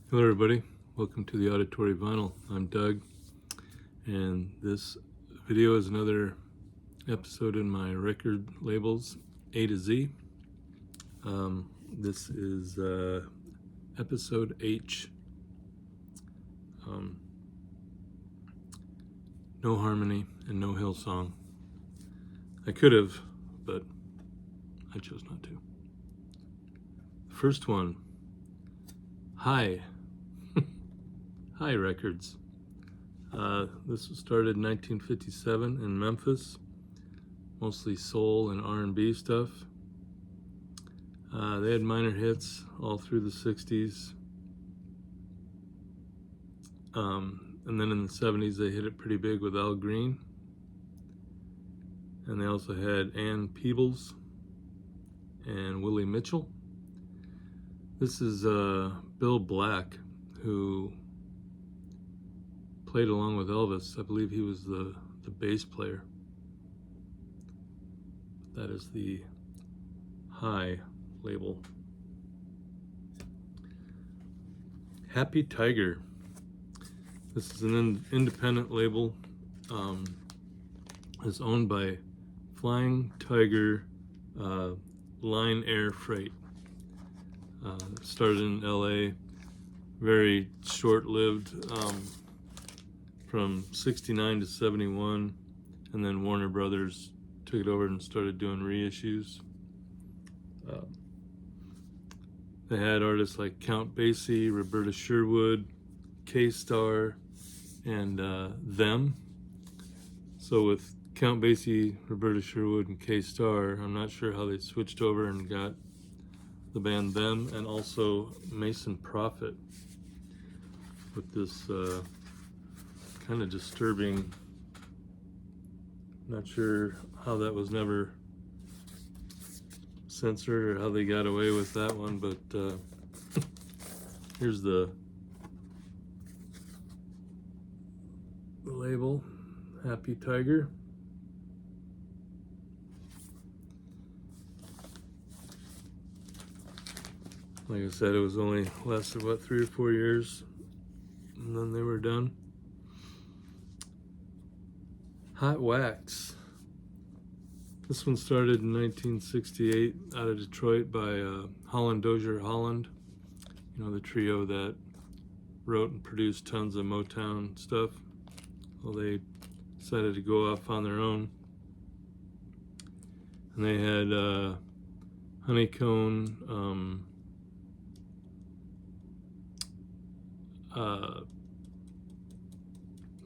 Hello everybody, welcome to the Auditory Vinyl. I'm Doug, and this video is another episode in my record labels A to Z. This is episode H. No harmony and no Hillsong. I could have, but I chose not to. The first one, Hi. Hi Records. This was started in 1957 in Memphis, mostly soul and R&B stuff. They had minor hits all through the 60s. And then in the 70s they hit it pretty big with Al Green. And they also had Ann Peebles and Willie Mitchell. This is Bill Black, who played along with Elvis. I believe he was the bass player. That is the Hi label. Happy Tiger. This is an independent label. It's owned by Flying Tiger Line Air Freight. Started in LA, very short-lived, from 69 to 71, and then Warner Brothers took it over and started doing reissues. They had artists like Count Basie, Roberta Sherwood, K-Star, and Them. So with Count Basie, Roberta Sherwood, and K-Star, I'm not sure how they switched over and got the band Them, and also Mason Prophet with this kind of disturbing, not sure how that was never censored or how they got away with that one, but here's the label, Happy Tiger. Like I said, it was only lasted, what, 3 or 4 years, and then they were done. Hot Wax. This one started in 1968 out of Detroit by Holland Dozier Holland. You know, the trio that wrote and produced tons of Motown stuff. Well, they decided to go off on their own. And they had Honeycomb,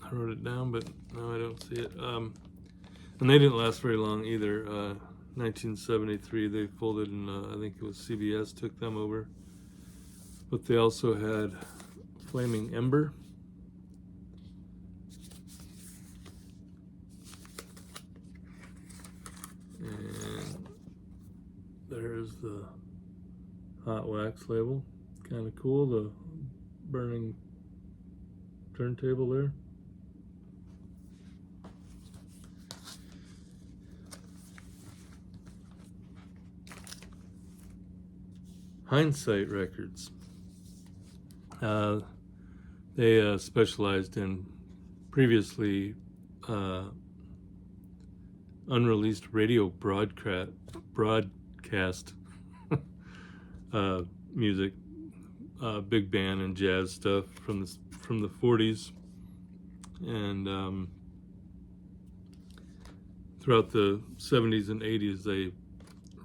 I wrote it down, but no, I don't see it. And they didn't last very long either. 1973, they folded, and I think it was CBS took them over. But they also had Flaming Ember. And there's the Hot Wax label. Kind of cool, the burning turntable there. Hindsight Records. They specialized in previously unreleased radio broadcast music, big band and jazz stuff from the 40s, and throughout the 70s and 80s they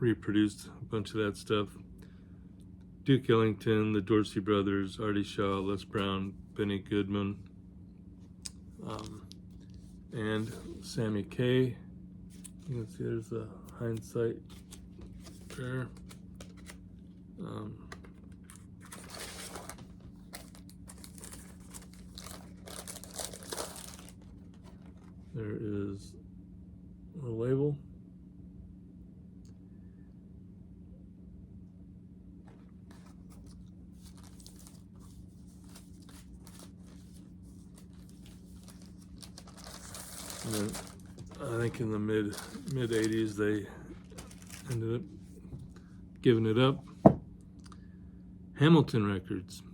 reproduced a bunch of that stuff. Duke Ellington, the Dorsey Brothers, Artie Shaw, Les Brown, Benny Goodman, and Sammy Kaye. You can see there's the Hindsight there. There is a label. And then I think in the mid 80s they ended up giving it up. Hamilton Records.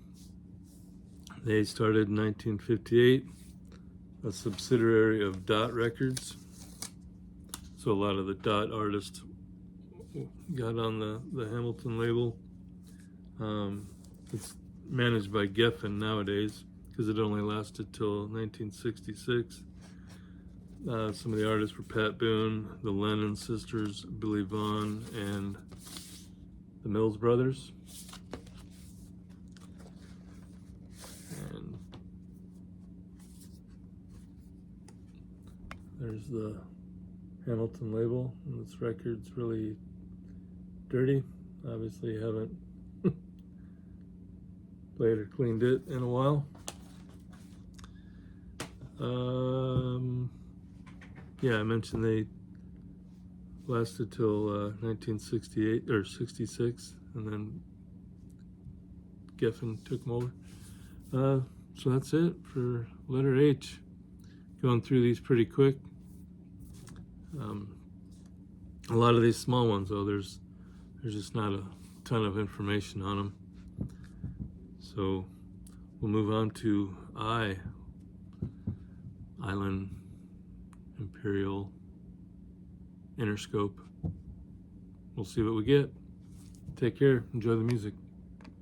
They started in 1958, a subsidiary of Dot Records. So a lot of the Dot artists got on the Hamilton label. It's managed by Geffen nowadays because it only lasted till 1966. Some of the artists were Pat Boone, the Lennon sisters, Billy Vaughn, and the Mills Brothers. And there's the Hamilton label, and this record's really dirty. Obviously haven't played or cleaned it in a while. Yeah, I mentioned they lasted till 1968 or 66, and then Geffen took them over. So that's it for letter H. Going through these pretty quick. A lot of these small ones, though, there's just not a ton of information on them. So we'll move on to I, Island Imperial Interscope. We'll see what we get. Take care. Enjoy the music.